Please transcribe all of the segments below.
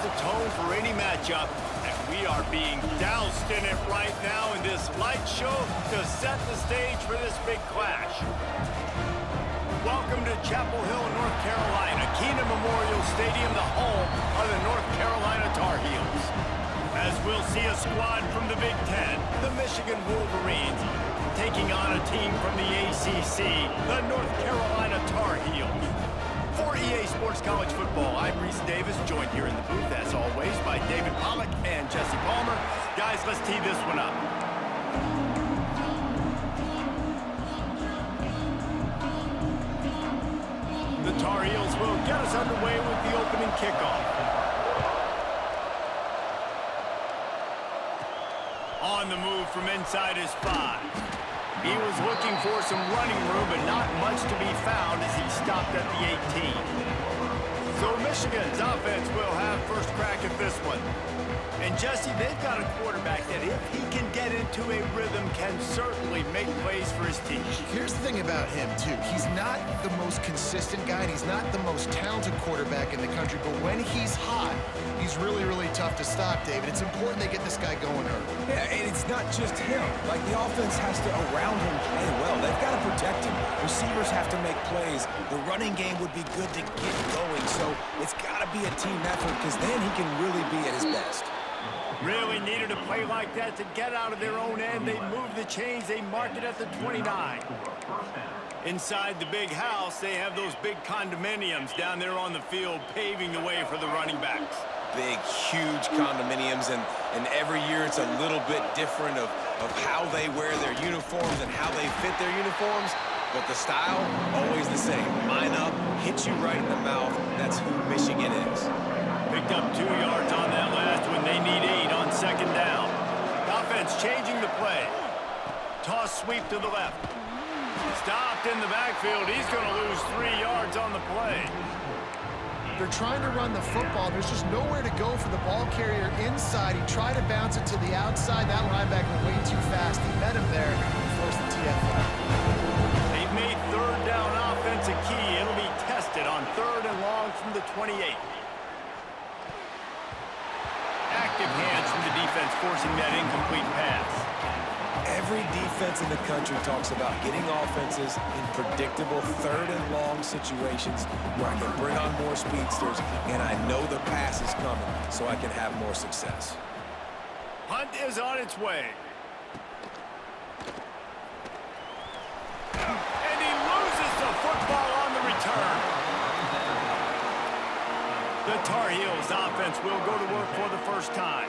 the tone for any matchup, and we are being doused in it right now in this light show to set the stage for this big clash. Welcome to Chapel Hill, North Carolina, Kenan Memorial Stadium, the home of the North Carolina Tar Heels. As we'll see a squad from the Big Ten, the Michigan Wolverines, taking on a team from the ACC, the North Carolina Tar Heels. For EA Sports College Football, I'm Reese Davis, joined here in the booth, as always, by David Pollack and Jesse Palmer. Guys, let's tee this one up. The Tar Heels will get us underway with the opening kickoff. On the move from inside his 5. He was looking for some running room, but not much to be found as he stopped at the 18. So Michigan's offense will have first crack at this one. And Jesse, they've got a quarterback that if he can get into a rhythm, can certainly make plays for his team. Here's the thing about him, too. He's not the most consistent guy, and he's not the most talented quarterback in the country, but when he's hot, he's really, really tough to stop, David. It's important they get this guy going early. Yeah, and it's not just him. Like, the offense has to, around him, play well. They've got to protect him. Receivers have to make plays. The running game would be good to get going, so it's got to be a team effort, because then he can really be at his best. Really needed a play like that to get out of their own end. They move the chains. They mark it at the 29. Inside the big house, they have those big condominiums down there on the field, paving the way for the running backs. Big, huge condominiums, and every year it's a little bit different of how they wear their uniforms and how they fit their uniforms, but the style, always the same. Line up, hit you right in the mouth. That's who Michigan is. Picked up 2 yards on that last one. They need 8 on second down. Offense changing the play. Toss sweep to the left. Stopped in the backfield. He's going to lose 3 yards on the play. They're trying to run the football. There's just nowhere to go for the ball carrier inside. He tried to bounce it to the outside. That linebacker way too fast. He met him there and forced the TFL. They've made third down offense a key. It'll be tested on 3rd and long from the 28. Active hands from the defense forcing that incomplete pass. Every defense in the country talks about getting offenses in predictable 3rd and long situations where I can bring on more speedsters and I know the pass is coming so I can have more success. Punt is on its way. And he loses the football on the return. The Tar Heels offense will go to work for the first time.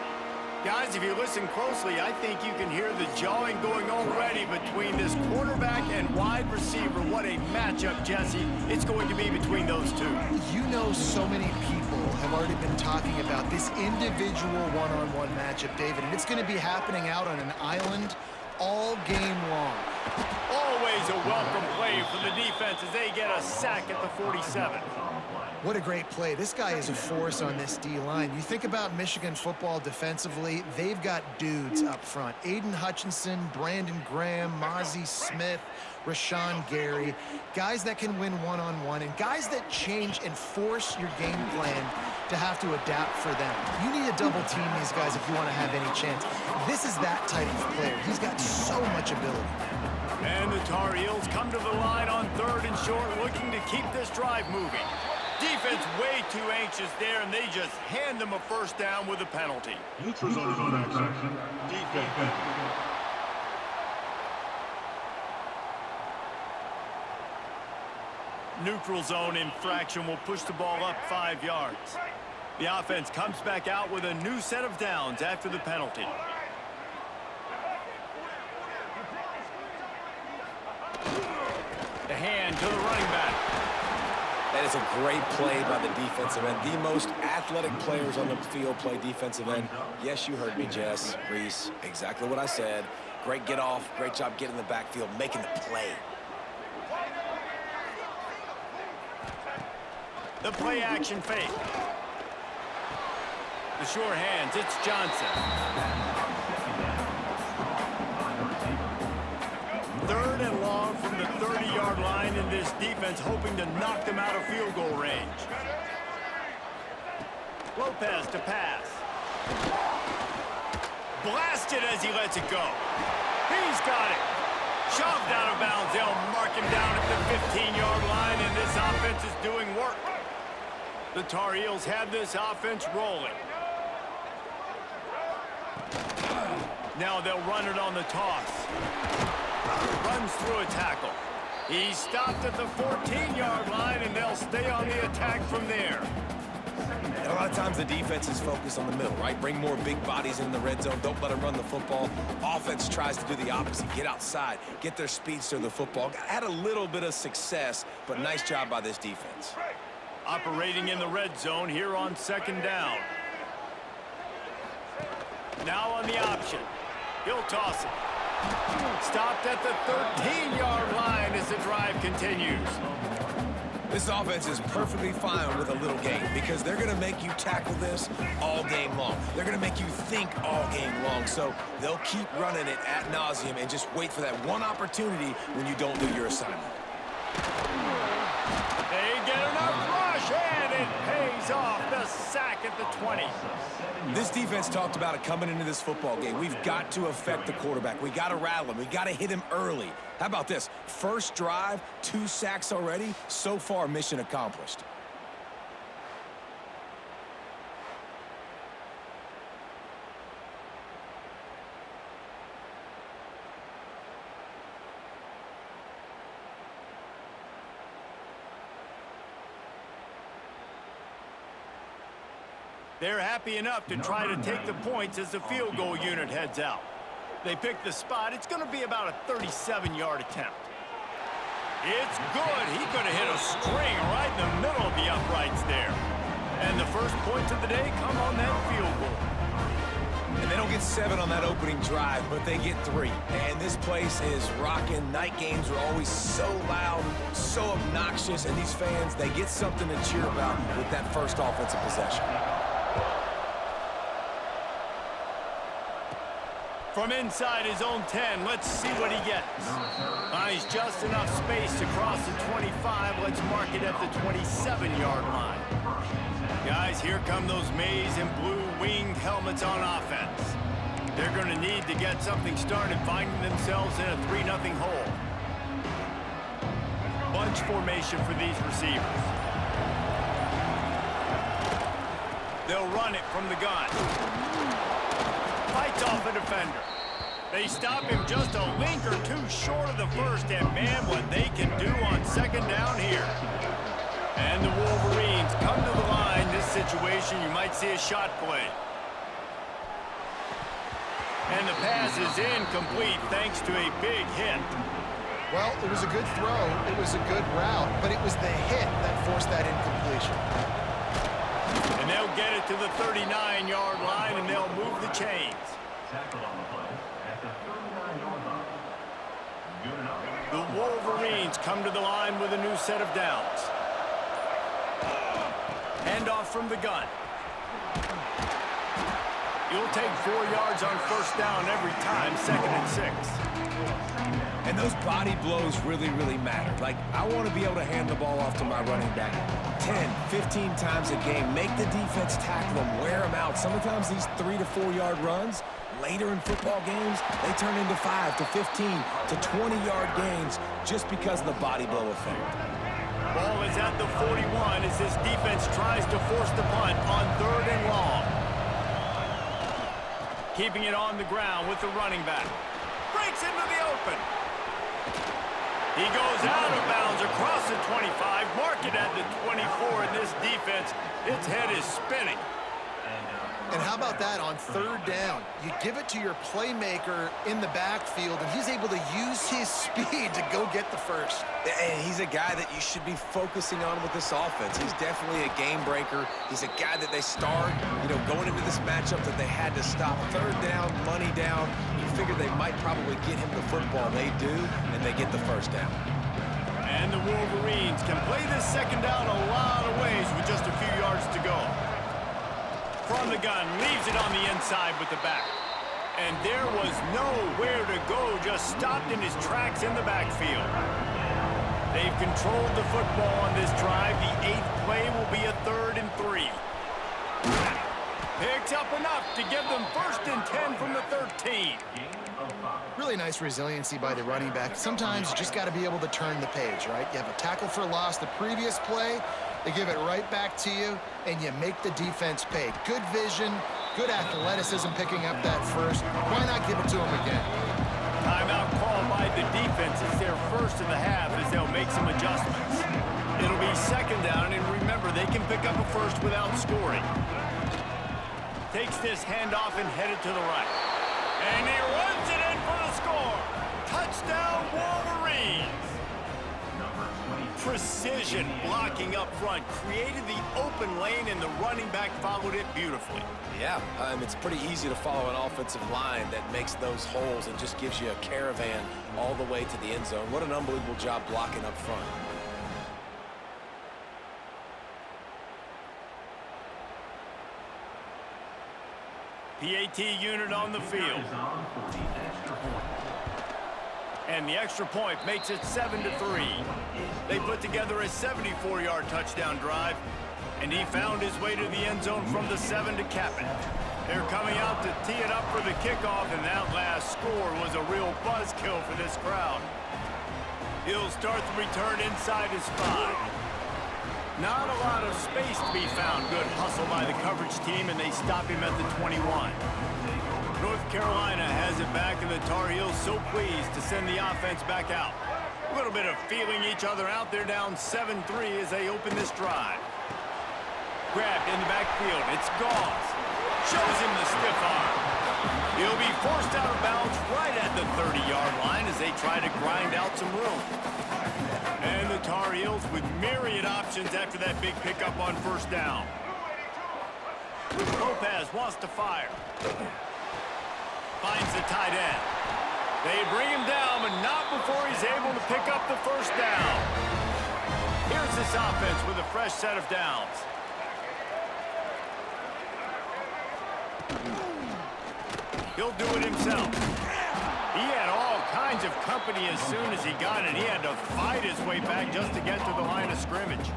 Guys, if you listen closely, I think you can hear the jawing going already between this quarterback and wide receiver. What a matchup, Jesse, it's going to be between those two. You know, so many people have already been talking about this individual one-on-one matchup, David, and it's going to be happening out on an island all game long. Always a welcome play for the defense as they get a sack at the 47. What a great play. This guy is a force on this D-line. You think about Michigan football defensively, they've got dudes up front. Aiden Hutchinson, Brandon Graham, Mozzie Smith, Rashawn Gary. Guys that can win one-on-one and guys that change and force your game plan to have to adapt for them. You need to double team these guys if you want to have any chance. This is that type of player. He's got so much ability. And the Tar Heels come to the line on 3rd and short, looking to keep this drive moving. Defense way too anxious there, and they just hand them a first down with a penalty. Neutral zone action. Defense. Neutral zone infraction will push the ball up 5 yards. The offense comes back out with a new set of downs after the penalty. The hand to the running back. That is a great play by the defensive end. The most athletic players on the field play defensive end. Yes, you heard me, Jess, Reese. Exactly what I said. Great get off. Great job getting in the backfield, making the play. The play action fake. The sure hands, it's Johnson. 3rd and long from the 30-yard line, and this defense hoping to knock them out of field goal range. Lopez to pass. Blasted as he lets it go. He's got it. Shoved out of bounds. They'll mark him down at the 15-yard line, and this offense is doing work. The Tar Heels have this offense rolling. Now they'll run it on the toss. Runs through a tackle. He stopped at the 14-yard line, and they'll stay on the attack from there. And a lot of times the defense is focused on the middle, right? Bring more big bodies in the red zone. Don't let them run the football. Offense tries to do the opposite. Get outside. Get their speedster the football. Had a little bit of success, but nice job by this defense. Operating in the red zone here on second down. Now on the option. He'll toss it. Stopped at the 13-yard line as the drive continues. This offense is perfectly fine with a little game because they're going to make you tackle this all game long. They're going to make you think all game long. So they'll keep running it ad nauseum and just wait for that one opportunity when you don't do your assignment. They get enough rush, and it pays off. The sack at the 20. This defense talked about it coming into this football game. We've got to affect the quarterback. We got to rattle him. We got to hit him early. How about this? First drive, 2 sacks already. So far, mission accomplished. They're happy enough to try to take the points as the field goal unit heads out. They pick the spot. It's going to be about a 37-yard attempt. It's good. He could have hit a string right in the middle of the uprights there. And the first points of the day come on that field goal. And they don't get 7 on that opening drive, but they get 3. And this place is rocking. Night games are always so loud, so obnoxious, and these fans, they get something to cheer about with that first offensive possession. From inside his own 10, let's see what he gets. He's just enough space to cross the 25. Let's mark it at the 27-yard line. Guys, here come those maize and blue winged helmets on offense. They're going to need to get something started, finding themselves in a 3-0 hole. Bunch formation for these receivers. They'll run it from the gun. Fights off a defender. They stop him just a link or two short of the first, and man, what they can do on second down here. And the Wolverines come to the line. This situation, you might see a shot play. And the pass is incomplete thanks to a big hit. Well, it was a good throw. It was a good route, but it was the hit that forced that incompletion. And they'll get it to the 39-yard line, and they'll move the chains. The Wolverines come to the line with a new set of downs. Handoff from the gun. You'll take 4 yards on first down every time, 2nd and 6. And those body blows really, really matter. Like, I want to be able to hand the ball off to my running back 10, 15 times a game. Make the defense tackle them, wear them out. Sometimes these 3 to 4 yard runs, later in football games, they turn into 5 to 15 to 20-yard gains just because of the body blow effect. Ball is at the 41 as this defense tries to force the punt on 3rd and long. Keeping it on the ground with the running back. Breaks into the open. He goes out of bounds across the 25, mark it at the 24, and this defense, its head is spinning. And how about that on 3rd down? You give it to your playmaker in the backfield, and he's able to use his speed to go get the first. And he's a guy that you should be focusing on with this offense. He's definitely a game breaker. He's a guy that they start, going into this matchup that they had to stop. 3rd down, money down. You figure they might probably get him the football. They do, and they get the first down. And the Wolverines can play this second down a lot of ways with just a few yards to go. From the gun, leaves it on the inside with the back. And there was nowhere to go, just stopped in his tracks in the backfield. They've controlled the football on this drive. The 8th play will be a 3rd and 3. Picks up enough to give them 1st and 10 from the 13. Really nice resiliency by the running back. Sometimes you just got to be able to turn the page, right? You have a tackle for loss the previous play, they give it right back to you, and you make the defense pay. Good vision, good athleticism picking up that first. Why not give it to them again? Timeout called by the defense. It's their first of the half as they'll make some adjustments. It'll be 2nd down, and remember, they can pick up a first without scoring. Takes this handoff and headed to the right. And he runs it in for the score. Touchdown, Wolverines. Precision blocking up front created the open lane, and the running back followed it beautifully. Yeah, it's pretty easy to follow an offensive line that makes those holes and just gives you a caravan all the way to the end zone. What an unbelievable job blocking up front. PAT unit on the field. And the extra point makes it 7-3. They put together a 74-yard touchdown drive, and he found his way to the end zone from the 7 to cap it. They're coming out to tee it up for the kickoff, and that last score was a real buzzkill for this crowd. He'll start the return inside his 5. Not a lot of space to be found. Good hustle by the coverage team, and they stop him at the 21. North Carolina has it back, and the Tar Heels so pleased to send the offense back out. A little bit of feeling each other out. They're down 7-3 as they open this drive. Grabbed in the backfield. It's Gauze. Shows him the stiff arm. He'll be forced out of bounds right at the 30-yard line as they try to grind out some room. And the Tar Heels with myriad options after that big pickup on 1st down. Lopez wants to fire. Finds the tight end. They bring him down, but not before he's able to pick up the 1st down. Here's this offense with a fresh set of downs. He'll do it himself. He had all kinds of company as soon as he got it. He had to fight his way back just to get to the line of scrimmage.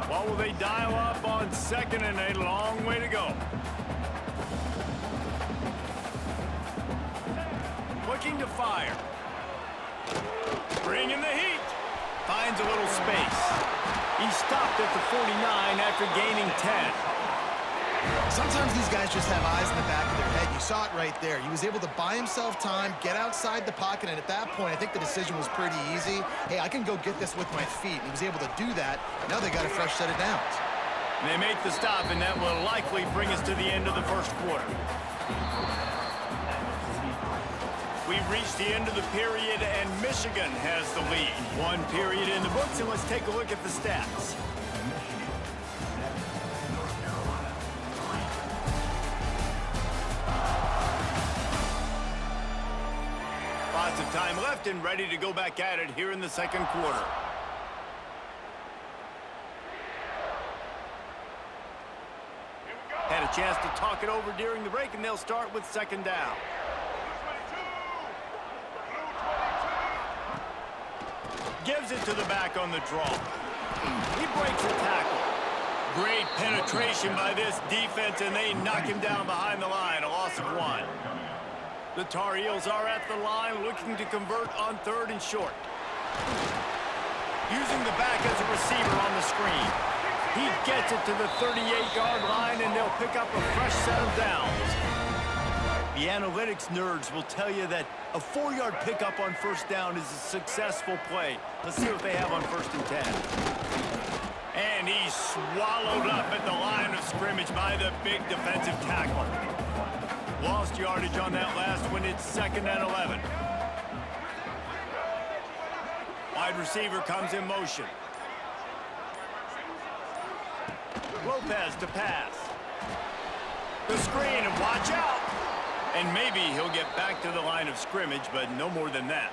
What will they dial up on 2nd and a long way to go? Looking to fire. Bringing the heat. Finds a little space. He stopped at the 49 after gaining 10. Sometimes these guys just have eyes in the back of their head. You saw it right there. He was able to buy himself time, get outside the pocket, and at that point, I think the decision was pretty easy. Hey, I can go get this with my feet. He was able to do that. Now they got a fresh set of downs. They make the stop, and that will likely bring us to the end of the 1st quarter. We've reached the end of the period, and Michigan has the lead. 1 period in the books, and let's take a look at the stats. Lots of time left and ready to go back at it here in the 2nd quarter. Had a chance to talk it over during the break, and they'll start with 2nd down. Gives it to the back on the draw. He breaks a tackle. Great penetration by this defense, and they knock him down behind the line, a loss of 1. The Tar Heels are at the line looking to convert on 3rd and short. Using the back as a receiver on the screen. He gets it to the 38-yard line, and they'll pick up a fresh set of downs. The analytics nerds will tell you that a 4-yard pickup on 1st down is a successful play. Let's see what they have on 1st and 10. And he's swallowed up at the line of scrimmage by the big defensive tackle. Lost yardage on that last one. It's 2nd and 11. Wide receiver comes in motion. Lopez to pass. The screen, and watch out. And maybe he'll get back to the line of scrimmage, but no more than that.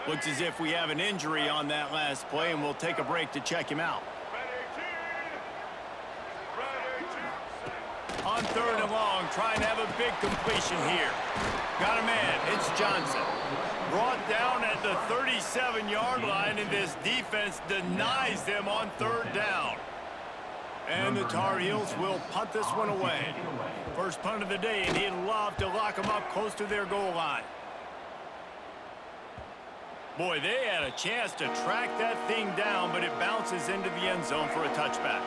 Looks as if we have an injury on that last play, and we'll take a break to check him out. On 3rd and long, trying to have a big completion here. Got a man, it's Johnson. Brought down at the 37-yard line, and this defense denies them on 3rd down. And the Tar Heels will punt this one away. First punt of the day, and he'd love to lock them up close to their goal line. Boy, they had a chance to track that thing down, but it bounces into the end zone for a touchback.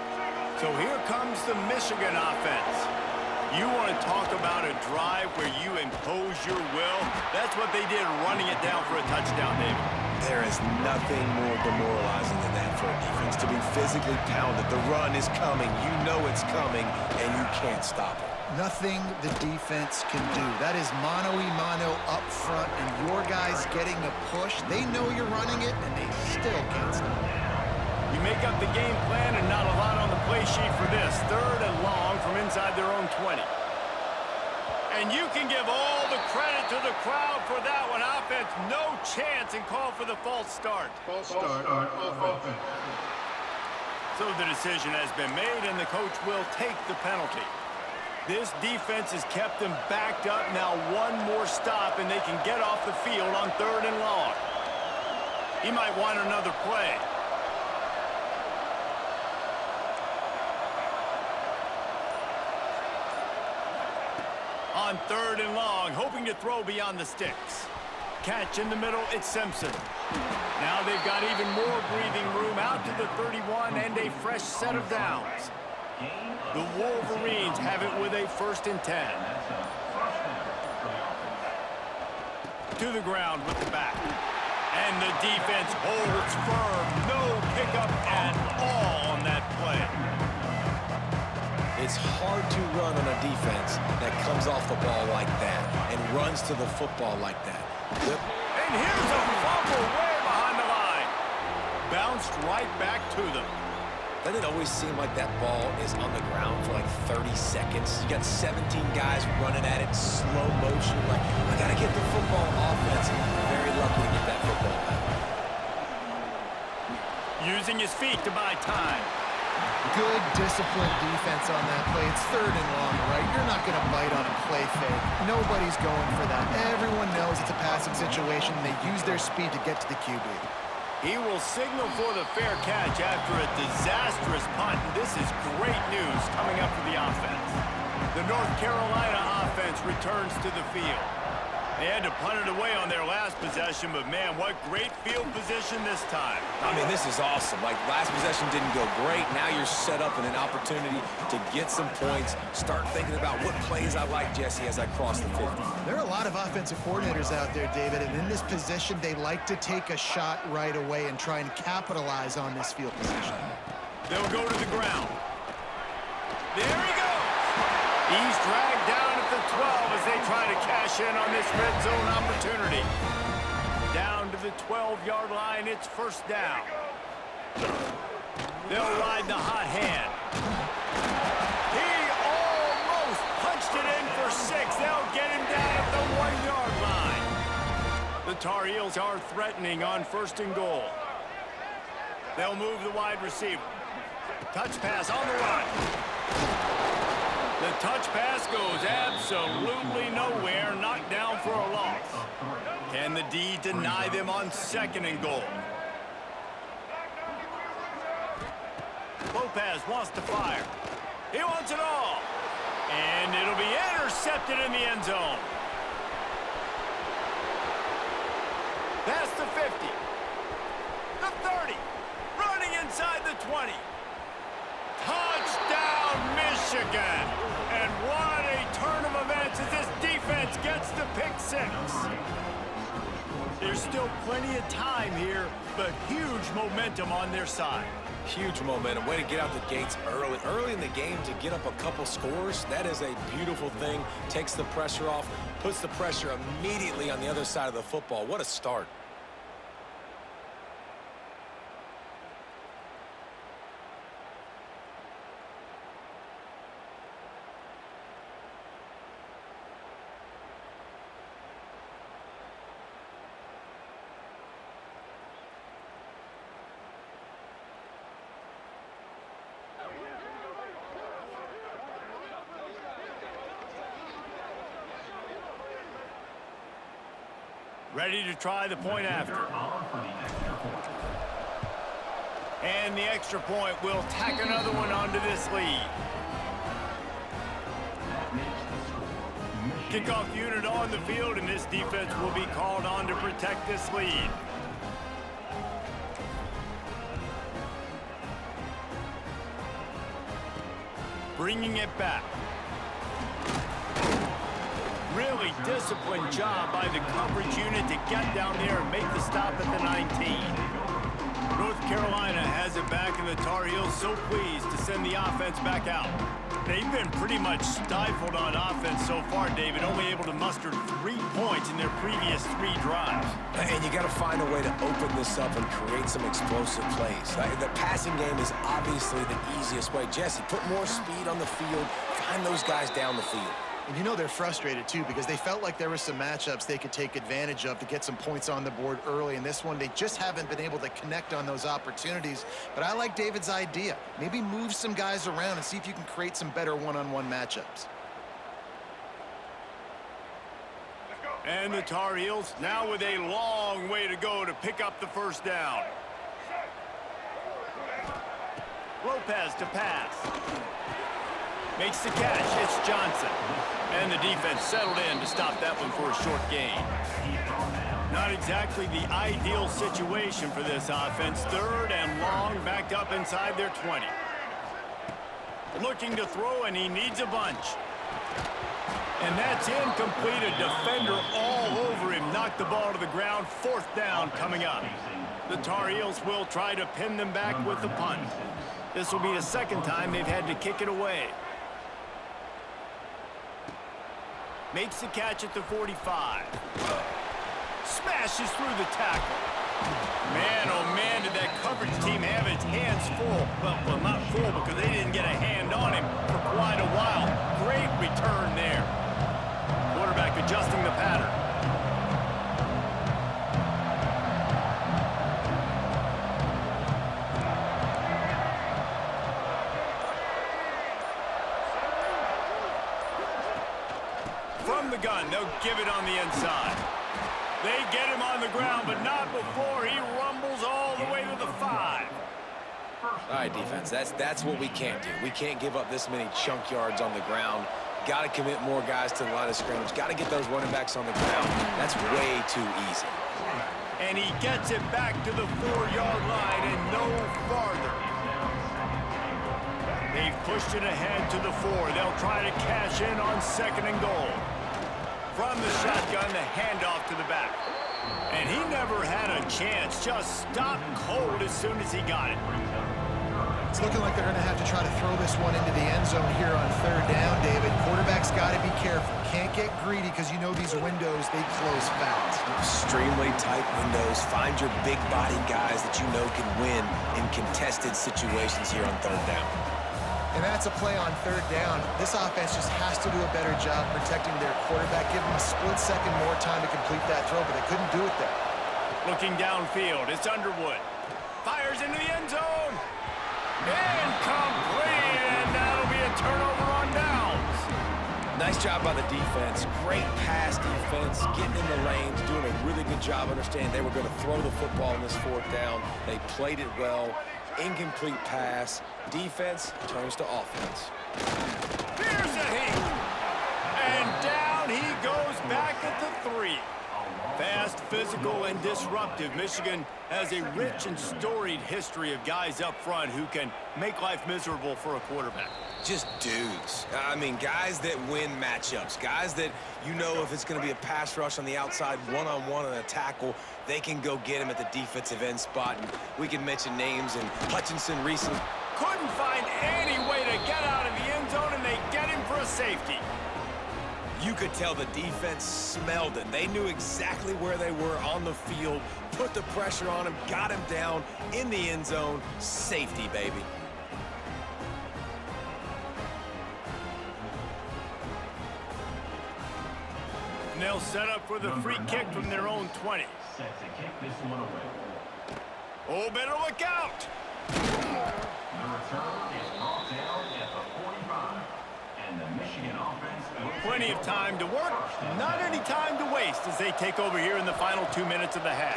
So here comes the Michigan offense. You want to talk about a drive where you impose your will? That's what they did, running it down for a touchdown, David. There is nothing more demoralizing than that for a defense, to be physically pounded. The run is coming. You know it's coming, and you can't stop it. Nothing the defense can do. That is mano-a-mano up front, and your guys getting a push. They know you're running it, and they still can't stop it. You make up the game plan and not a lot on the play sheet for this. 3rd and long from inside their own 20. And you can give all the credit to the crowd for that one. Offense, no chance, and call for the false start. False start on offense. So the decision has been made, and the coach will take the penalty. This defense has kept them backed up. Now one more stop, and they can get off the field on 3rd and long. He might want another play. On 3rd and long, hoping to throw beyond the sticks. Catch in the middle, it's Simpson. Now they've got even more breathing room out to the 31 and a fresh set of downs. The Wolverines have it with a 1st and 10. To the ground with the back. And the defense holds firm. No pickup at all on that play. It's hard to run on a defense that comes off the ball like that and runs to the football like that. And here's a fumble way behind the line. Bounced right back to them. Doesn't it always seem like that ball is on the ground for like 30 seconds? You got 17 guys running at it, slow motion. Like, I got to get the football offense. Very lucky to get that football back. Using his feet to buy time. Good, disciplined defense on that play. It's 3rd and long, right? You're not going to bite on a play fake. Nobody's going for that. Everyone knows it's a passing situation. They use their speed to get to the QB. He will signal for the fair catch after a disastrous punt. This is great news coming up for the offense. The North Carolina offense returns to the field. They had to punt it away on their last possession, but man, what great field position this time. I mean, this is awesome. Like, last possession didn't go great. Now you're set up in an opportunity to get some points. Start thinking about what plays I like, Jesse, as I cross the 50. There are a lot of offensive coordinators out there, David, and in this position, they like to take a shot right away and try and capitalize on this field position. They'll go to the ground. There he goes. He's dragged down at the 12 as they try to cash in on this red zone opportunity. Down to the 12-yard line, it's 1st down. They'll ride the hot hand. He almost punched it in for 6. They'll get him down at the 1-yard line. The Tar Heels are threatening on 1st and goal. They'll move the wide receiver. Touch pass on the run. The touch pass goes absolutely nowhere, knocked down for a loss. Can the D deny them on 2nd and goal? Lopez wants to fire. He wants it all. And it'll be intercepted in the end zone. That's the 50. The 30. Running inside the 20. Touchdown, Michigan! And what a turn of events as this defense gets the pick 6. There's still plenty of time here, but huge momentum on their side. Huge momentum. Way to get out the gates early. Early in the game to get up a couple scores, that is a beautiful thing. Takes the pressure off, puts the pressure immediately on the other side of the football. What a start. Ready to try the point after. And the extra point will tack another one onto this lead. Kickoff unit on the field, and this defense will be called on to protect this lead. Bringing it back. Really disciplined job by the coverage unit to get down there and make the stop at the 19. North Carolina has it back, and the Tar Heels so pleased to send the offense back out. They've been pretty much stifled on offense so far, David, only able to muster 3 points in their previous 3 drives. And you got to find a way to open this up and create some explosive plays. The passing game is obviously the easiest way. Jesse, put more speed on the field, find those guys down the field. And you know they're frustrated, too, because they felt like there were some matchups they could take advantage of to get some points on the board early. In this one, they just haven't been able to connect on those opportunities. But I like David's idea. Maybe move some guys around and see if you can create some better one-on-one matchups. And the Tar Heels now with a long way to go to pick up the first down. Lopez to pass. Makes the catch. It's Johnson. And the defense settled in to stop that one for a short gain. Not exactly the ideal situation for this offense. 3rd and long, backed up inside their 20. Looking to throw, and he needs a bunch. And that's incomplete. A defender all over him. Knocked the ball to the ground. 4th down coming up. The Tar Heels will try to pin them back with the punt. This will be the 2nd time they've had to kick it away. Makes the catch at the 45. Smashes through the tackle. Man, oh man, did that coverage team have its hands full. Well, not full because they didn't get a hand on him for quite a while. Great return there. Quarterback adjusting the pattern. From the gun, they'll give it on the inside. They get him on the ground, but not before he rumbles all the way to the 5. All right, defense, that's what we can't do. We can't give up this many chunk yards on the ground. Got to commit more guys to the line of scrimmage. Got to get those running backs on the ground. That's way too easy. And he gets it back to the 4-yard line and no farther. They've pushed it ahead to the 4. They'll try to cash in on 2nd and goal. From the shotgun, the handoff to the back. And he never had a chance. Just stopped cold as soon as he got it. It's looking like they're going to have to try to throw this one into the end zone here on 3rd down, David. Quarterback's got to be careful. Can't get greedy because you know these windows, they close fast. Extremely tight windows. Find your big body guys that you know can win in contested situations here on 3rd down. And that's a play on 3rd down. This offense just has to do a better job protecting their quarterback. Give them a split second more time to complete that throw, but they couldn't do it there. Looking downfield, it's Underwood. Fires into the end zone. Incomplete, and that'll be a turnover on downs. Nice job by the defense. Great pass defense, getting in the lanes, doing a really good job understanding they were going to throw the football in this 4th down. They played it well. Incomplete pass. Defense turns to offense. Here's a hit. And down he goes back at the 3. Fast, physical, and disruptive. Michigan has a rich and storied history of guys up front who can make life miserable for a quarterback. Just dudes. I mean, guys that win matchups. Guys that, you know, if it's going to be a pass rush on the outside, one-on-one on a tackle, they can go get him at the defensive end spot. And we can mention names, and Hutchinson recently couldn't find any way to get out of the end zone, and they get him for a safety. You could tell the defense smelled it. They knew exactly where they were on the field, put the pressure on him, got him down in the end zone. Safety, baby. And they'll set up for the free kick from their own 20. Set to kick this one away. Oh, better look out! The return is brought down at the 45. And the Michigan offense will Plenty of time to work, not any time to waste as they take over here in the final 2 minutes of the half.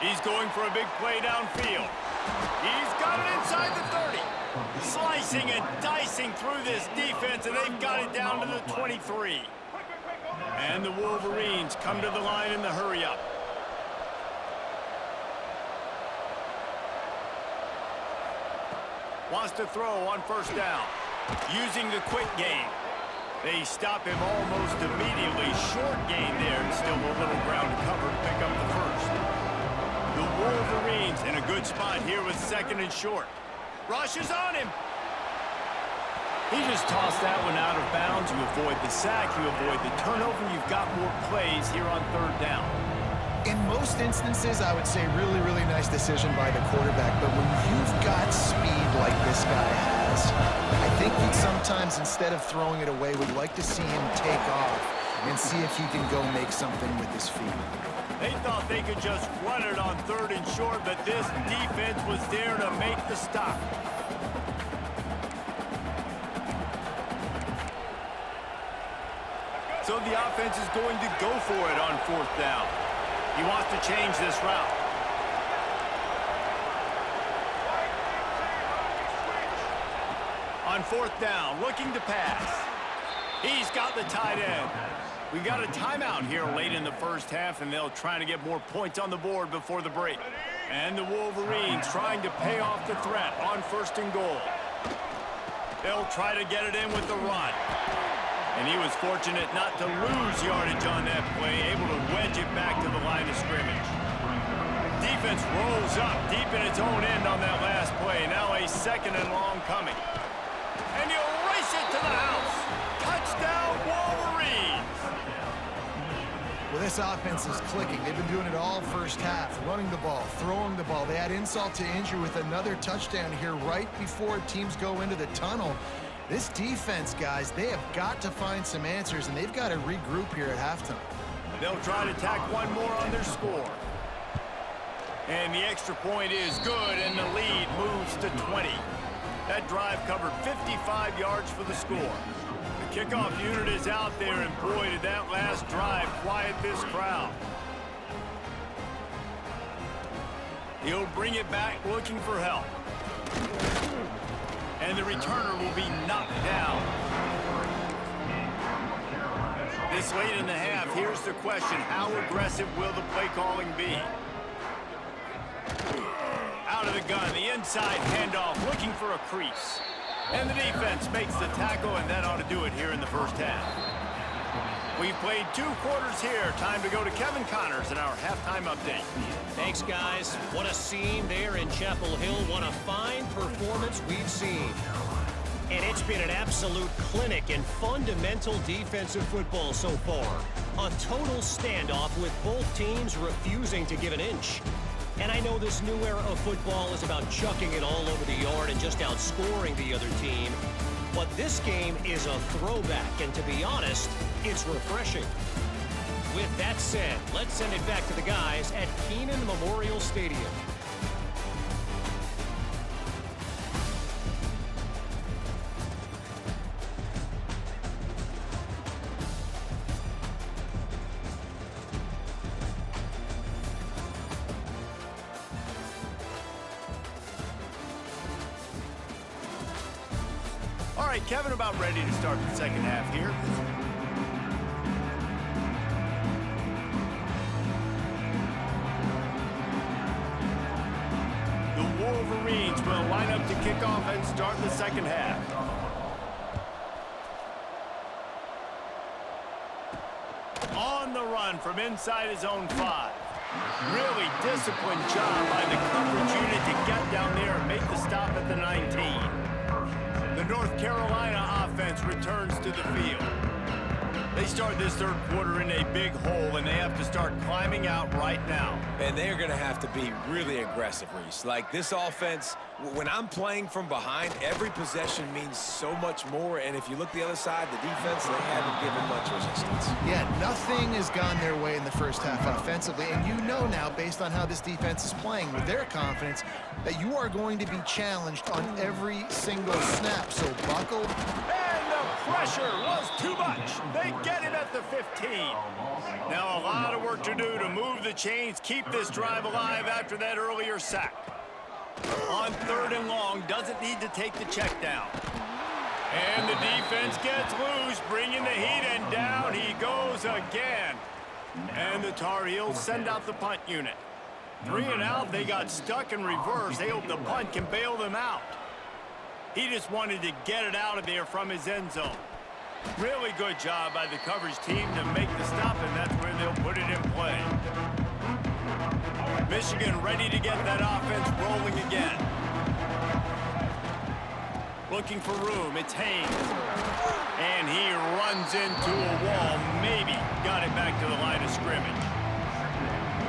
He's going for a big play downfield. He's got it inside the 30. Slicing and dicing through this defense, and they've got it down to the 23. And the Wolverines come to the line in the hurry-up. Wants to throw on first down. Using the quick game. They stop him almost immediately. Short gain there, and still a little ground to cover to pick up the first. The Wolverines in a good spot here with second and short. Rushes on him. He just tossed that one out of bounds. You avoid the sack, you avoid the turnover. You've got more plays here on third down. In most instances, I would say really, really nice decision by the quarterback. But when you've got speed like this guy has, I think you'd sometimes, instead of throwing it away, would like to see him take off and see if he can go make something with his feet. They thought they could just run it on third and short, but this defense was there to make the stop. So the offense is going to go for it on fourth down. He wants to change this route. On fourth down, looking to pass. He's got the tight end. We got a timeout here late in the first half, and they'll try to get more points on the board before the break. And the Wolverines trying to pay off the threat on first and goal. They'll try to get it in with the run. And he was fortunate not to lose yardage on that play, able to wedge it back to the line of scrimmage. Defense rolls up deep in its own end on that last play. Now a second and long coming. And you race it to the house. Touchdown, Wolverines! Well, this offense is clicking. They've been doing it all first half, running the ball, throwing the ball. They add insult to injury with another touchdown here right before teams go into the tunnel. This defense, guys, they have got to find some answers, and they've got to regroup here at halftime. They'll try to tack one more on their score. And the extra point is good, and the lead moves to 20. That drive covered 55 yards for the score. The kickoff unit is out there, and boy, did that last drive quiet this crowd. He'll bring it back looking for help. And the returner will be knocked down. This late in the half, here's the question. How aggressive will the play calling be? Out of the gun, the inside handoff, looking for a crease. And the defense makes the tackle, and that ought to do it here in the first half. We've played 2 quarters here. Time to go to Kevin Connors in our halftime update. Thanks, guys. What a scene there in Chapel Hill. What a fine performance we've seen. And it's been an absolute clinic in fundamental defensive football so far. A total standoff with both teams refusing to give an inch. And I know this new era of football is about chucking it all over the yard and just outscoring the other team. But this game is a throwback, and to be honest, it's refreshing. With that said, let's send it back to the guys at Kenan Memorial Stadium. All right, Kevin, about ready to start the second half here. The Wolverines will line up to kick off and start the second half. On the run from inside his own 5. Really disciplined job by the coverage unit to get down there and make the stop at the 19. The North Carolina offense returns to the field. They start this third quarter in a big hole, and they have to start climbing out right now. And they're going to have to be really aggressive, Reese. Like, this offense, when I'm playing from behind, every possession means so much more. And if you look the other side, the defense, they haven't given much resistance. Yeah, nothing has gone their way in the first half offensively. And you know now, based on how this defense is playing with their confidence, that you are going to be challenged on every single snap. So buckle. And the pressure was too much. They get him at the 15. Now a lot of work to do to move the chains, keep this drive alive after that earlier sack. On 3rd and long, doesn't need to take the check down. And the defense gets loose, bringing the heat, and down he goes again. And the Tar Heels send out the punt unit. 3 and out, they got stuck in reverse. They hope the punt can bail them out. He just wanted to get it out of there from his end zone. Really good job by the coverage team to make the stop, and that's where they'll put it in play. Michigan ready to get that offense rolling again. Looking for room, it's Haynes. And he runs into a wall, maybe got it back to the line of scrimmage.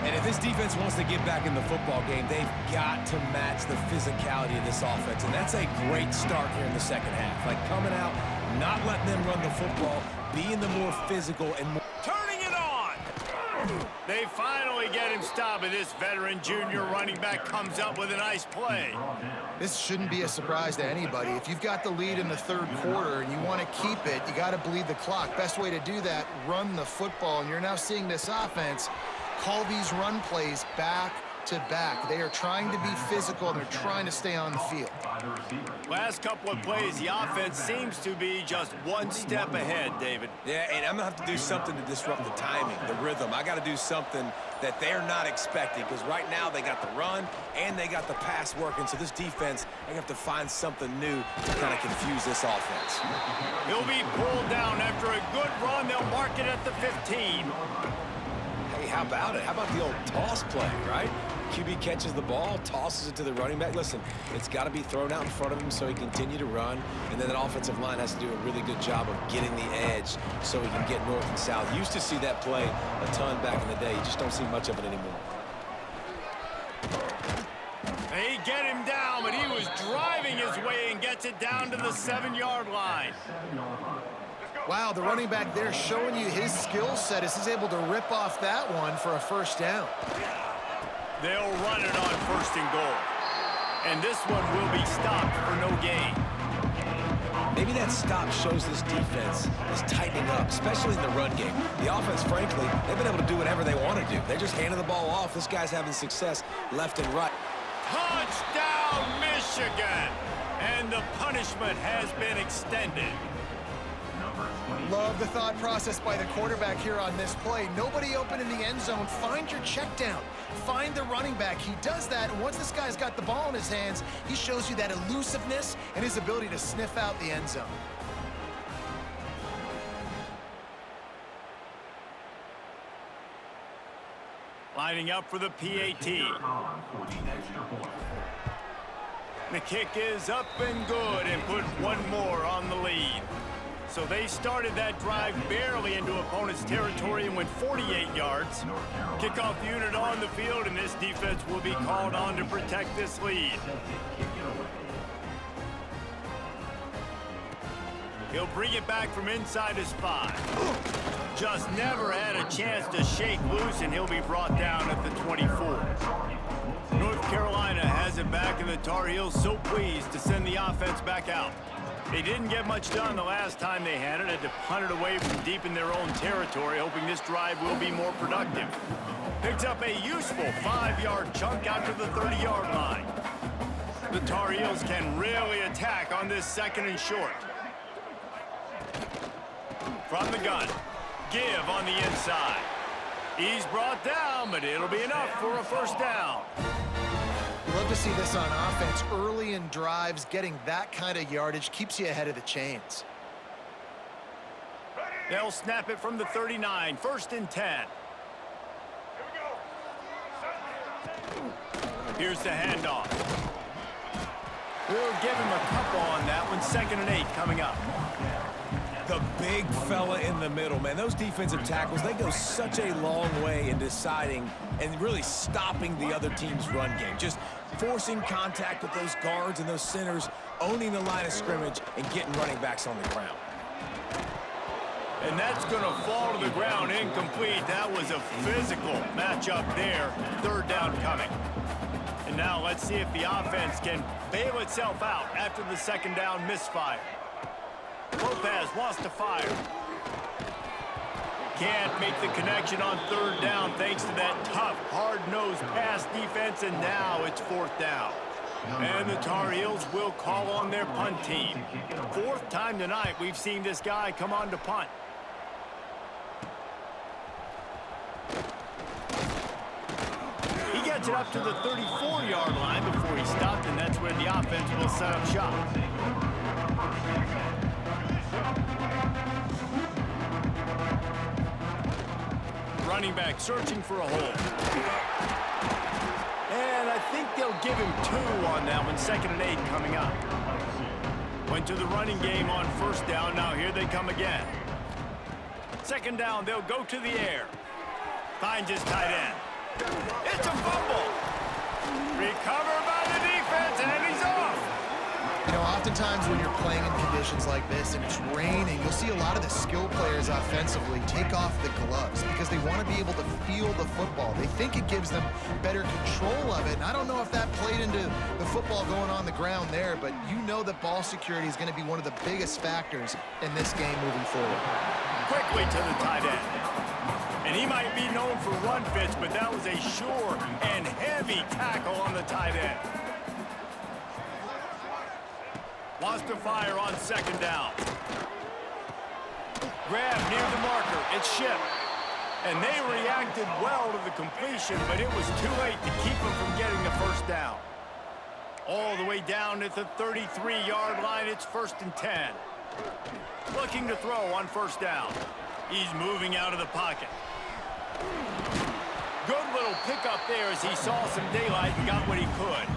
And if this defense wants to get back in the football game, they've got to match the physicality of this offense. And that's a great start here in the second half. Like coming out, not letting them run the football, being the more physical and more... Turning it on! They finally get him stopped, and this veteran junior running back comes up with a nice play. This shouldn't be a surprise to anybody. If you've got the lead in the 3rd quarter and you want to keep it, you got to bleed the clock. Best way to do that, run the football. And you're now seeing this offense call these run plays back to back. They are trying to be physical, and they're trying to stay on the field. Last couple of plays, the offense seems to be just one step ahead, David. Yeah, and I'm going to have to do something to disrupt the timing, the rhythm. I got to do something that they're not expecting, because right now they got the run and they got the pass working. So this defense, they have to find something new to kind of confuse this offense. He'll be pulled down after a good run. They'll mark it at the 15. Hey, how about it? How about the old toss play, right? QB catches the ball, tosses it to the running back. Listen, it's got to be thrown out in front of him so he can continue to run, and then that offensive line has to do a really good job of getting the edge so he can get north and south. Used to see that play a ton back in the day. You just don't see much of it anymore. They get him down, but he was driving his way and gets it down to the 7-yard line. Wow, the running back there showing you his skill set as he's able to rip off that one for a 1st down. They'll run it on 1st and goal. And this one will be stopped for no gain. Maybe that stop shows this defense is tightening up, especially in the run game. The offense, frankly, they've been able to do whatever they want to do. They're just handing the ball off. This guy's having success left and right. Touchdown, Michigan! And the punishment has been extended. Love the thought process by the quarterback here on this play. Nobody open in the end zone. Find your check down. Find the running back. He does that, and once this guy's got the ball in his hands, he shows you that elusiveness and his ability to sniff out the end zone. Lining up for the PAT. The kick is up and good, and put one more on the lead. So they started that drive barely into opponent's territory and went 48 yards. Kickoff unit on the field, and this defense will be called on to protect this lead. He'll bring it back from inside his 5. Just never had a chance to shake loose, and he'll be brought down at the 24. North Carolina has it back, and the Tar Heels so pleased to send the offense back out. They didn't get much done the last time they had it to punt it away from deep in their own territory, hoping this drive will be more productive. Picks up a useful 5-yard chunk out to the 30-yard line. The Tar Heels can really attack on this 2nd and short. From the gun, give on the inside. He's brought down, but it'll be enough for a 1st down. Love to see this on offense. Early in drives, getting that kind of yardage keeps you ahead of the chains. They'll snap it from the 39, 1st and 10. Here's the handoff. We'll give him a couple on that one. 2nd and 8 coming up. The big fella in the middle, man. Those defensive tackles, they go such a long way in deciding and really stopping the other team's run game. Just forcing contact with those guards and those centers, owning the line of scrimmage, and getting running backs on the ground. And that's going to fall to the ground incomplete. That was a physical matchup there. 3rd down coming. And now let's see if the offense can bail itself out after the 2nd down misfire. Lopez wants to fire. Can't make the connection on 3rd down thanks to that tough, hard-nosed pass defense, and now it's 4th down. And the Tar Heels will call on their punt team. Fourth time tonight we've seen this guy come on to punt. He gets it up to the 34-yard line before he stopped, and that's where the offense will set up shop. Running back searching for a hole. And I think they'll give him 2 on that one. 2nd and 8 coming up. Went to the running game on first down. Now here they come again. 2nd down, they'll go to the air. Finds his tight end. It's a fumble. Recovered by the defense, and he's off. You know, oftentimes when you're playing in conditions like this and it's raining, you'll see a lot of the skill players offensively take off the gloves because they want to be able to feel the football. They think it gives them better control of it. And I don't know if that played into the football going on the ground there, but you know that ball security is going to be one of the biggest factors in this game moving forward. Quickly to the tight end. And he might be known for run fits, but that was a sure and heavy tackle on the tight end. Wants to fire on 2nd down. Grab near the marker. It's Shipp. And they reacted well to the completion, but it was too late to keep him from getting the first down. All the way down at the 33-yard line, it's 1st and 10. Looking to throw on 1st down. He's moving out of the pocket. Good little pickup there as he saw some daylight and got what he could.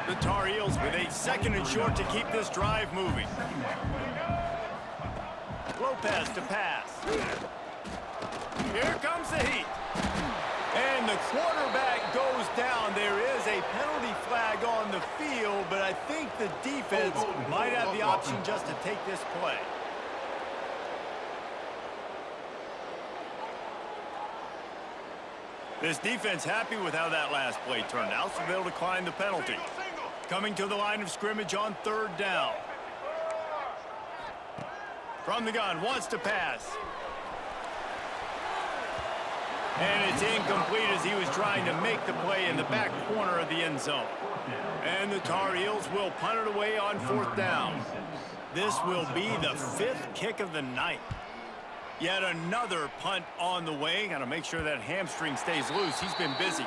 The Tar Heels with a 2nd and short to keep this drive moving. Lopez to pass. Here comes the heat. And the quarterback goes down. There is a penalty flag on the field, but I think the defense might have the option just to take this play. This defense happy with how that last play turned out, so they'll decline the penalty. Coming to the line of scrimmage on 3rd down. From the gun, wants to pass. And it's incomplete as he was trying to make the play in the back corner of the end zone. And the Tar Heels will punt it away on 4th down. This will be the 5th kick of the night. Yet another punt on the way. Got to make sure that hamstring stays loose. He's been busy.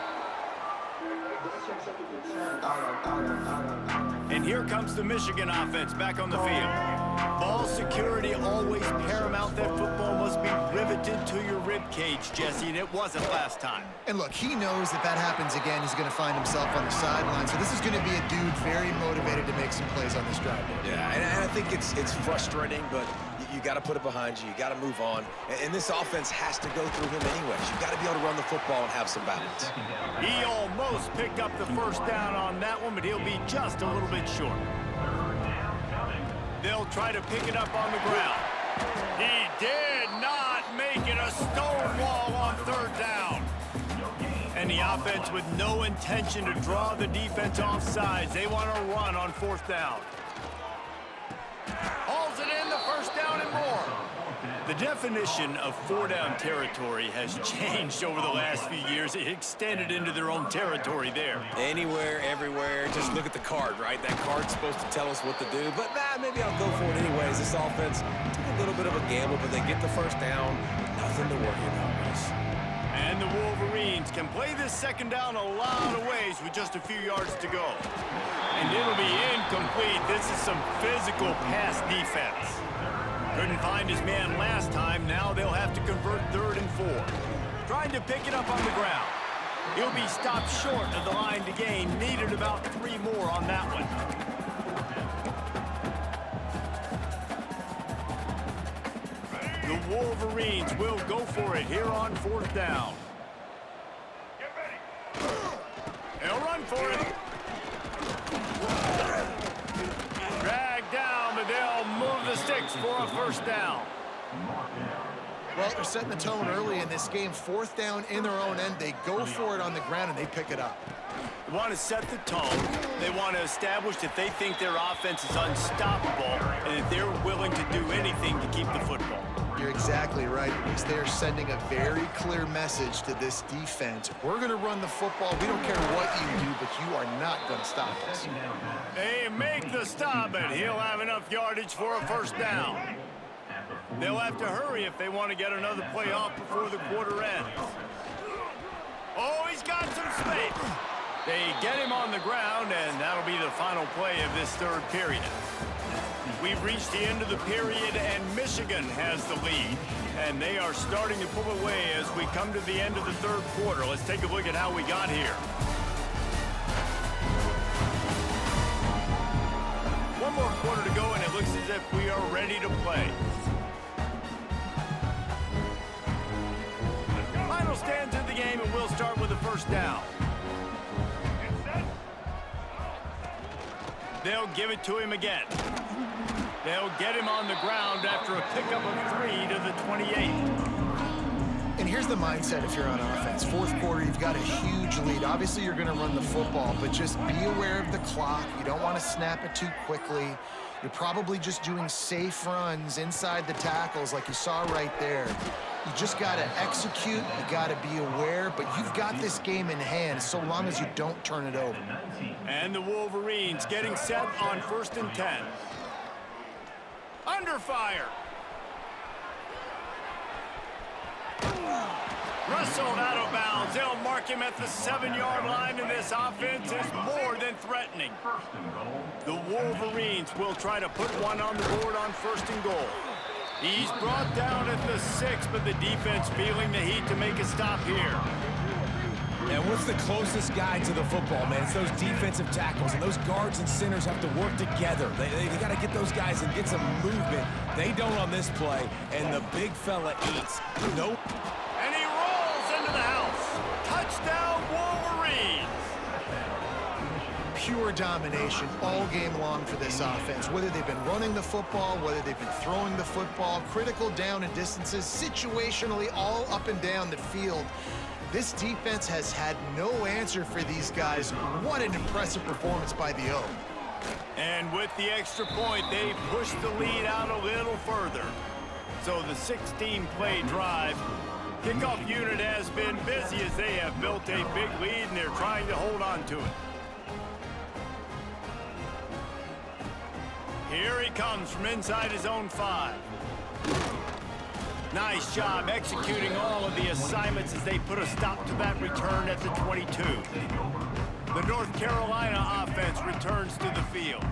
And here comes the Michigan offense back on the field. Ball security always paramount. That football must be riveted to your rib cage, Jesse, and it wasn't last time. And look, he knows that that happens again. He's going to find himself on the sideline. So this is going to be a dude very motivated to make some plays on this drive. Yeah, and I think it's frustrating, but you got to put it behind you. You got to move on. And this offense has to go through him anyways. You got to be able to run the football and have some balance. He almost picked up the first down on that one, but he'll be just a little bit short. They'll try to pick it up on the ground. He did not make it. A stonewall on 3rd down. And the offense with no intention to draw the defense off sides. They want to run on 4th down. Hauls it in, the 1st down and more. The definition of 4-down territory has changed over the last few years. It extended into their own territory there. Anywhere, everywhere, just look at the card, right? That card's supposed to tell us what to do, but maybe I'll go for it anyways. This offense took a little bit of a gamble, but they get the 1st down. Nothing to worry about, guys. And the Wolverines can play this 2nd down a lot of ways with just a few yards to go. And it'll be incomplete. This is some physical pass defense. Couldn't find his man last time. Now they'll have to convert 3rd and 4. Trying to pick it up on the ground. He'll be stopped short of the line to gain. Needed about 3 more on that one. The Wolverines will go for it here on 4th down. They'll run for it. Drag down, but they'll move the sticks for a 1st down. Well, they're setting the tone early in this game. 4th down in their own end. They go for it on the ground, and they pick it up. They want to set the tone. They want to establish that they think their offense is unstoppable and that they're willing to do anything to keep the football. You're exactly right, because they're sending a very clear message to this defense. We're going to run the football. We don't care what you do, but you are not going to stop us. They make the stop, and he'll have enough yardage for a first down. They'll have to hurry if they want to get another play off before the quarter ends. Oh, he's got some space. They get him on the ground, and that'll be the final play of this third period. We've reached the end of the period, and Michigan has the lead. And they are starting to pull away as we come to the end of the third quarter. Let's take a look at how we got here. One more quarter to go, and it looks as if we are ready to play. Final stands in the game, and we'll start with the first down. They'll give it to him again. They'll get him on the ground after a pickup of 3 to the 28. And here's the mindset if you're on offense. Fourth quarter, you've got a huge lead. Obviously, you're going to run the football, but just be aware of the clock. You don't want to snap it too quickly. You're probably just doing safe runs inside the tackles like you saw right there. You just got to execute. You got to be aware, but you've got this game in hand so long as you don't turn it over. And the Wolverines getting set on 1st and 10. Under fire. Wrestled out of bounds. They'll mark him at the 7-yard line, and this offense is more than threatening. The Wolverines will try to put one on the board on 1st and goal. He's brought down at the 6, but the defense feeling the heat to make a stop here. And what's the closest guy to the football, man? It's those defensive tackles, and those guards and centers have to work together. They got to get those guys and get some movement. They don't on this play, and the big fella eats. Nope. And he rolls into the house. Touchdown, Wolverines. Pure domination all game long for this offense. Whether they've been running the football, whether they've been throwing the football, critical down and distances, situationally all up and down the field. This defense has had no answer for these guys. What an impressive performance by the O. And with the extra point, they push the lead out a little further. So the 16-play drive, kickoff unit has been busy as they have built a big lead, and they're trying to hold on to it. Here he comes from inside his own 5. Nice job executing all of the assignments as they put a stop to that return at the 22. The North Carolina offense returns to the field.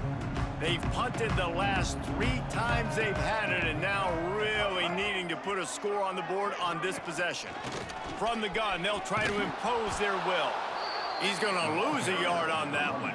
They've punted the last 3 times they've had it, and now really needing to put a score on the board on this possession. From the gun, they'll try to impose their will. He's going to lose a yard on that one.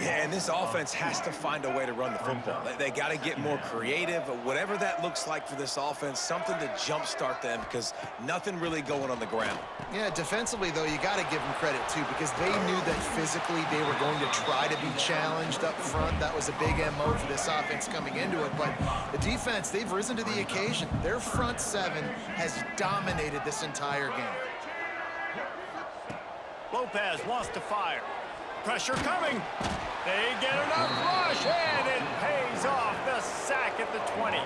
Yeah, and this offense has to find a way to run the football. They got to get more creative, whatever that looks like for this offense, something to jumpstart them, because nothing really going on the ground. Yeah, defensively, though, you got to give them credit, too, because they knew that physically they were going to try to be challenged up front. That was a big MO for this offense coming into it. But the defense, they've risen to the occasion. Their front 7 has dominated this entire game. Lopez wants to fire. Pressure coming. They get enough rush, and it pays off. The sack at the 20.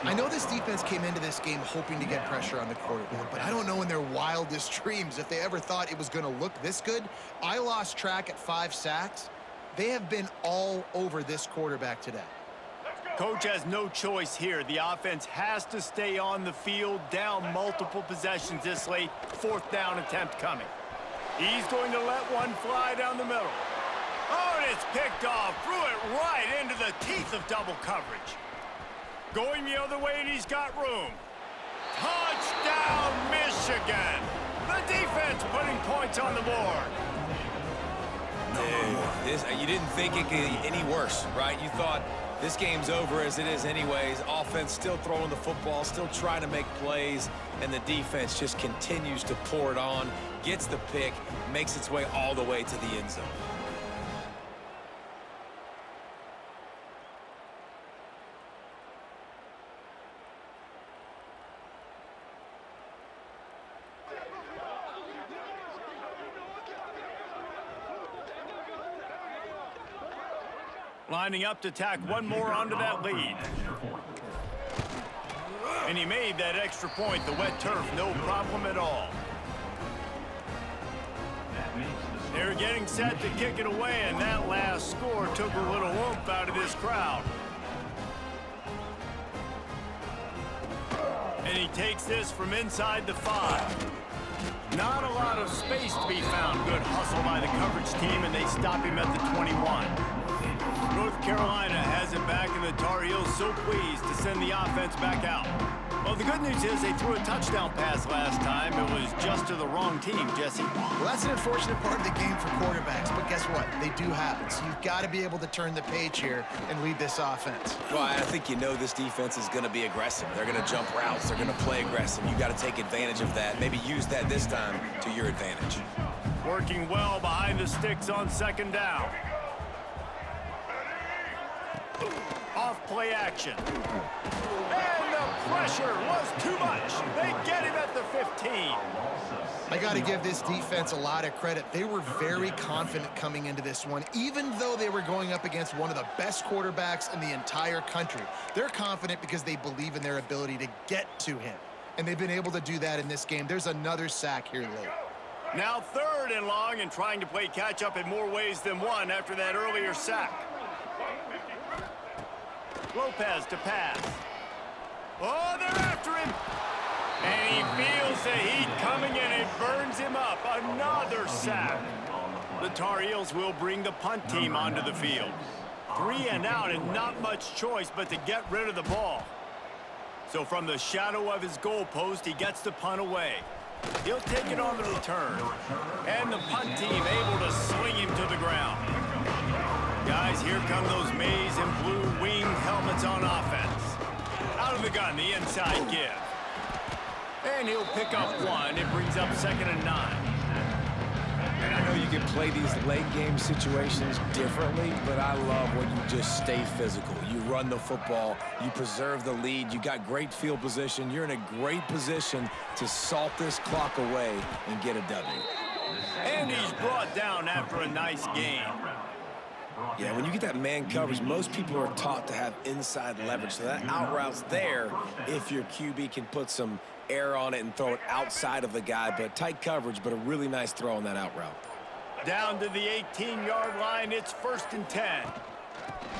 I know this defense came into this game hoping to get pressure on the quarterback, but I don't know in their wildest dreams if they ever thought it was going to look this good. I lost track at 5 sacks. They have been all over this quarterback today. Coach has no choice here. The offense has to stay on the field, down multiple possessions this late. 4th down attempt coming. He's going to let one fly down the middle. Oh, and it's picked off. Threw it right into the teeth of double coverage. Going the other way, and he's got room. Touchdown, Michigan. The defense putting points on the board. Dude, you didn't think it could get any worse, right? You thought this game's over as it is anyways. Offense still throwing the football, still trying to make plays, and the defense just continues to pour it on, gets the pick, makes its way all the way to the end zone. Lining up to tack one more onto that lead. And he made that extra point. The wet turf, no problem at all. They're getting set to kick it away, and that last score took a little oomph out of this crowd. And he takes this from inside the 5. Not a lot of space to be found. Good hustle by the coverage team, and they stop him at the 21. North Carolina has it back, and the Tar Heels so pleased to send the offense back out. Well, the good news is they threw a touchdown pass last time. It was just to the wrong team, Jesse. Well, that's an unfortunate part of the game for quarterbacks, but guess what? They do happen. So you've got to be able to turn the page here and lead this offense. Well, I think you know this defense is going to be aggressive. They're going to jump routes. They're going to play aggressive. You got to take advantage of that. Maybe use that this time to your advantage. Working well behind the sticks on second down. Off play action. And the pressure was too much. They get him at the 15. I got to give this defense a lot of credit. They were very confident coming into this one, even though they were going up against one of the best quarterbacks in the entire country. They're confident because they believe in their ability to get to him, and they've been able to do that in this game. There's another sack here late. Now 3rd and long, and trying to play catch-up in more ways than one after that earlier sack. Lopez to pass. Oh, they're after him. And he feels the heat coming, and it burns him up. Another sack. The Tar Heels will bring the punt team onto the field. 3 and out, and not much choice but to get rid of the ball. So from the shadow of his goalpost, he gets the punt away. He'll take it on the return. And the punt team able to swing him to the ground. Guys, here come those maize and blue winged helmets on offense. Out of the gun, the inside give. And he'll pick up 1. It brings up 2nd and 9. And I know you can play these late game situations differently, but I love when you just stay physical. You run the football, you preserve the lead, you got great field position, you're in a great position to salt this clock away and get a W. And he's brought down after a nice game. Yeah, when you get that man coverage, most people are taught to have inside leverage. So that out route's there if your QB can put some air on it and throw it outside of the guy. But tight coverage, but a really nice throw on that out route. Down to the 18-yard line, it's 1st and 10.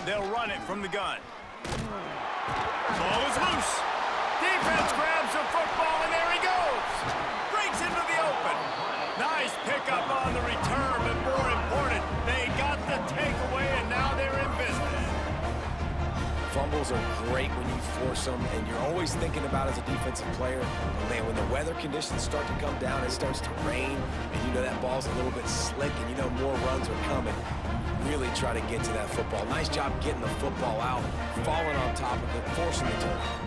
They'll run it from the gun. Ball is loose. Defense grabs the football, and there he goes. Breaks into the open. Nice pickup on the return, but more important, they got the takeaway, and now they're in business. Fumbles are great when you force them, and you're always thinking about as a defensive player, man, when the weather conditions start to come down, it starts to rain, and you know that ball's a little bit slick, and you know more runs are coming. Really try to get to that football. Nice job getting the football out, falling on top of it, forcing the turnover.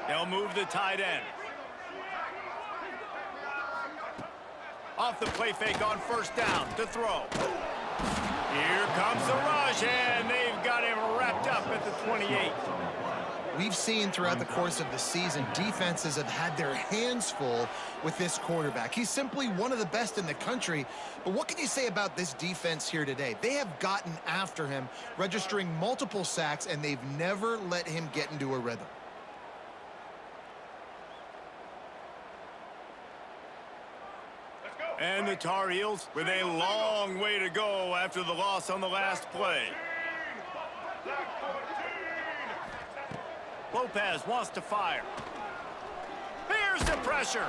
They'll move the tight end. Off the play fake on 1st down to throw. Here comes the rush, and they've got him wrapped up at the 28. We've seen throughout the course of the season, defenses have had their hands full with this quarterback. He's simply one of the best in the country. But what can you say about this defense here today? They have gotten after him, registering multiple sacks, and they've never let him get into a rhythm. And the Tar Heels with a long way to go after the loss on the last play. Lopez wants to fire. Here's the pressure.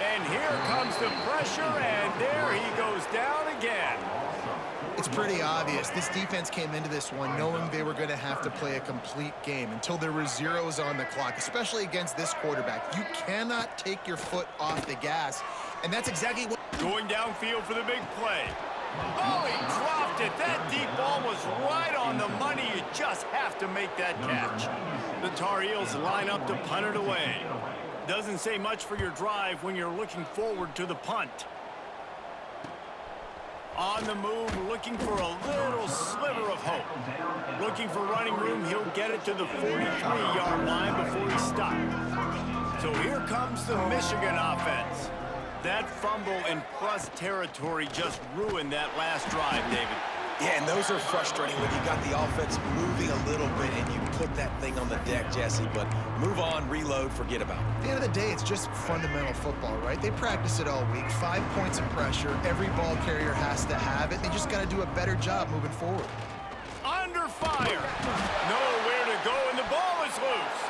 And here comes the pressure, and there he goes down again. It's pretty obvious. This defense came into this one knowing they were going to have to play a complete game until there were zeros on the clock, especially against this quarterback. You cannot take your foot off the gas, and that's exactly what... Going downfield for the big play. Oh, he dropped it. That deep ball was right on the money. You just have to make that catch. The Tar Heels line up to punt it away. Doesn't say much for your drive when you're looking forward to the punt. On the move, looking for a little sliver of hope. Looking for running room, he'll get it to the 43-yard line before he's stopped. So here comes the Michigan offense. That fumble in plus territory just ruined that last drive, David. Yeah, and those are frustrating when you got the offense moving a little bit and you put that thing on the deck, Jesse. But move on, reload, forget about it. At the end of the day, it's just fundamental football, right? They practice it all week. 5 points of pressure. Every ball carrier has to have it. They just got to do a better job moving forward. Under fire. Nowhere to go, and the ball is loose.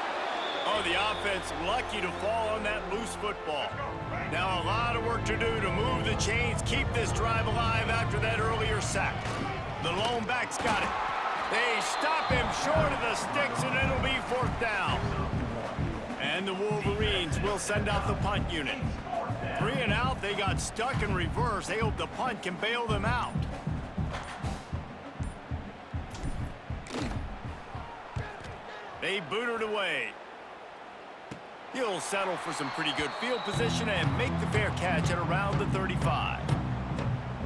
Oh, the offense lucky to fall on that loose football. Now a lot of work to do to move the chains, keep this drive alive after that earlier sack. The lone back's got it. They stop him short of the sticks, and it'll be 4th down. And the Wolverines will send out the punt unit. 3 and out, they got stuck in reverse. They hope the punt can bail them out. They boot it away. He'll settle for some pretty good field position and make the fair catch at around the 35.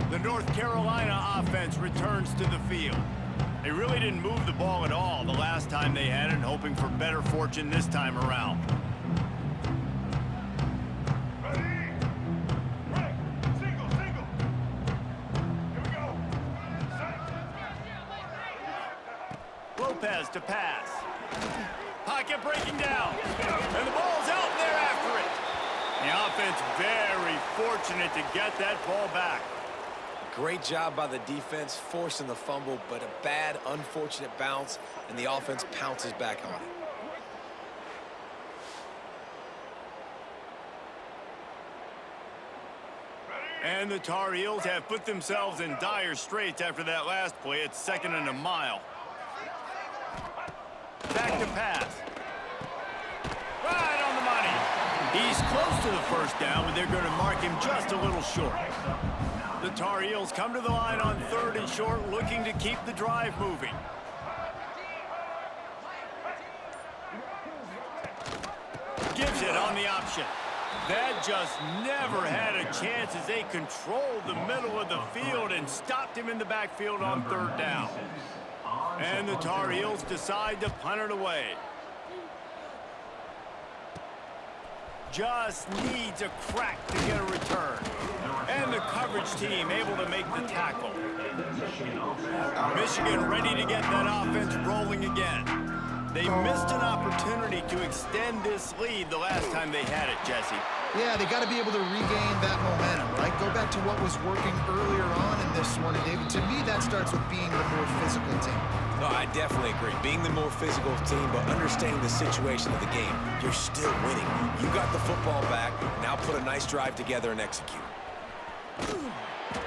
The North Carolina offense returns to the field. They really didn't move the ball at all the last time they had it, hoping for better fortune this time around. Ready? Break. Single. Here we go. Set. Lopez to pass. Pocket breaking down. And the ball's out there after it. The offense very fortunate to get that ball back. Great job by the defense forcing the fumble, but a bad, unfortunate bounce, and the offense pounces back on it. And the Tar Heels have put themselves in dire straits after that last play. It's 2nd and a mile. Back to pass. Right on the money. He's close to the 1st down, but they're going to mark him just a little short. The Tar Heels come to the line on 3rd and short, looking to keep the drive moving. Gives it on the option. That just never had a chance as they controlled the middle of the field and stopped him in the backfield on 3rd down. And the Tar Heels decide to punt it away. Just needs a crack to get a return. And the coverage team able to make the tackle. Michigan ready to get that offense rolling again. They missed an opportunity to extend this lead the last time they had it, Jesse. Yeah, they got to be able to regain that momentum, right? Go back to what was working earlier on in this one, and David, to me, that starts with being the more physical team. No, I definitely agree. Being the more physical team, but understanding the situation of the game, you're still winning. You got the football back. Now put a nice drive together and execute.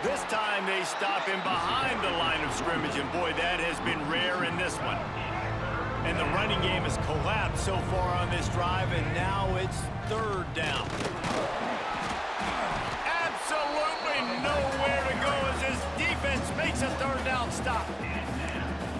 This time they stop him behind the line of scrimmage, and boy, that has been rare in this one. And the running game has collapsed so far on this drive, and now it's 3rd down. Absolutely nowhere to go as his defense makes a 3rd down stop.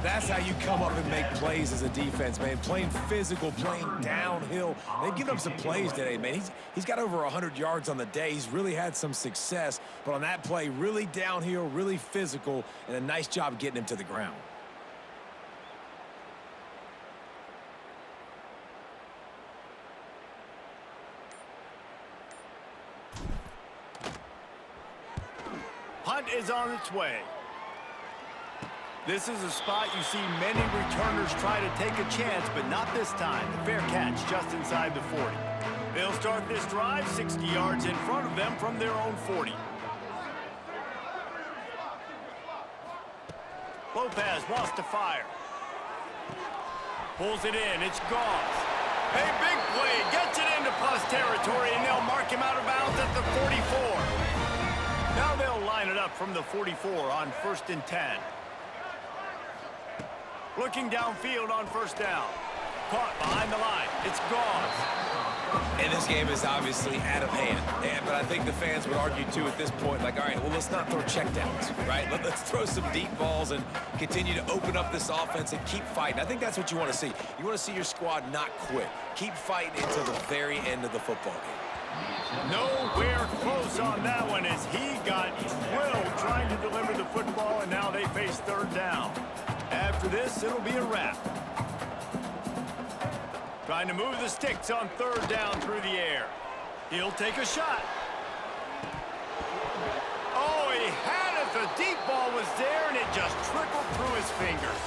That's how you come up and make plays as a defense, man. Playing physical, playing downhill. They've given up some plays today, man. He's got over 100 yards on the day. He's really had some success. But on that play, really downhill, really physical, and a nice job getting him to the ground. Punt is on its way. This is a spot you see many returners try to take a chance, but not this time. The fair catch just inside the 40. They'll start this drive 60 yards in front of them from their own 40. Lopez wants to fire. Pulls it in. It's Goss. A big play. Gets it into plus territory, and they'll mark him out of bounds at the 44. Now they'll line it up from the 44 on 1st and 10. Looking downfield on 1st down. Caught behind the line. It's Goss. And this game is obviously out of hand. But I think the fans would argue, too, at this point, like, all right, well, let's not throw checkdowns, right? Let's throw some deep balls and continue to open up this offense and keep fighting. I think that's what you want to see. You want to see your squad not quit. Keep fighting until the very end of the football game. Nowhere close on that one as he got drilled trying to deliver the football, and now they face 3rd down. After this, it'll be a wrap. Trying to move the sticks on 3rd down through the air. He'll take a shot. fingers.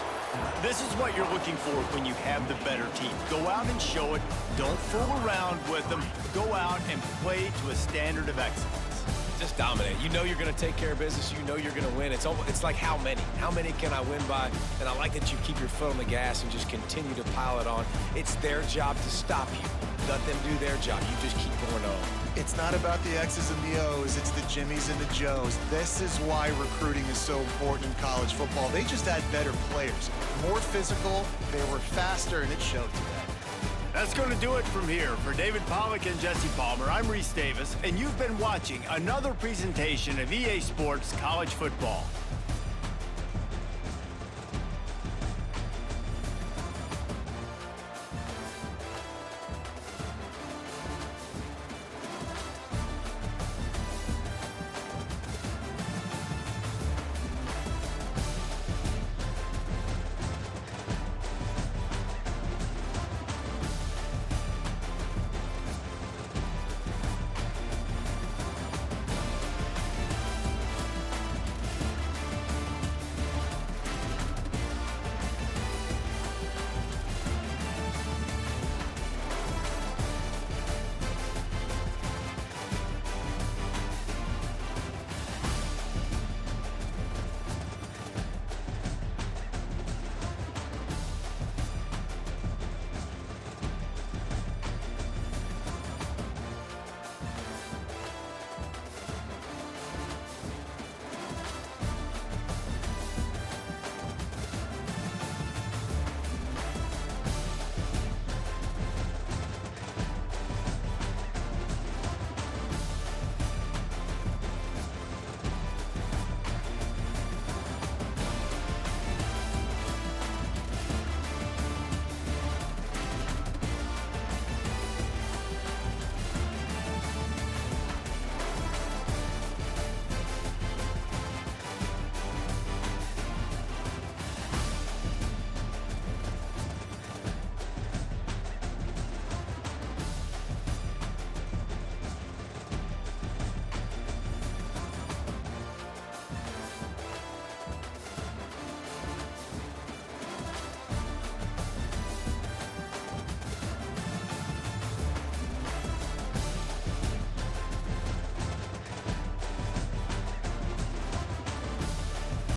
This is what you're looking for when you have the better team. Go out and show it. Don't fool around with them. Go out and play to a standard of excellence. Just dominate. You know you're going to take care of business. You know you're going to win. It's like how many? How many can I win by? And I like that you keep your foot on the gas and just continue to pile it on. It's their job to stop you. Let them do their job. You just keep going on. It's not about the X's and the O's. It's the Jimmies and the Joes. This is why recruiting is so important in college football. They just had better players. More physical, they were faster, and it showed today. That's going to do it from here. For David Pollack and Jesse Palmer, I'm Reese Davis, and you've been watching another presentation of EA Sports College Football.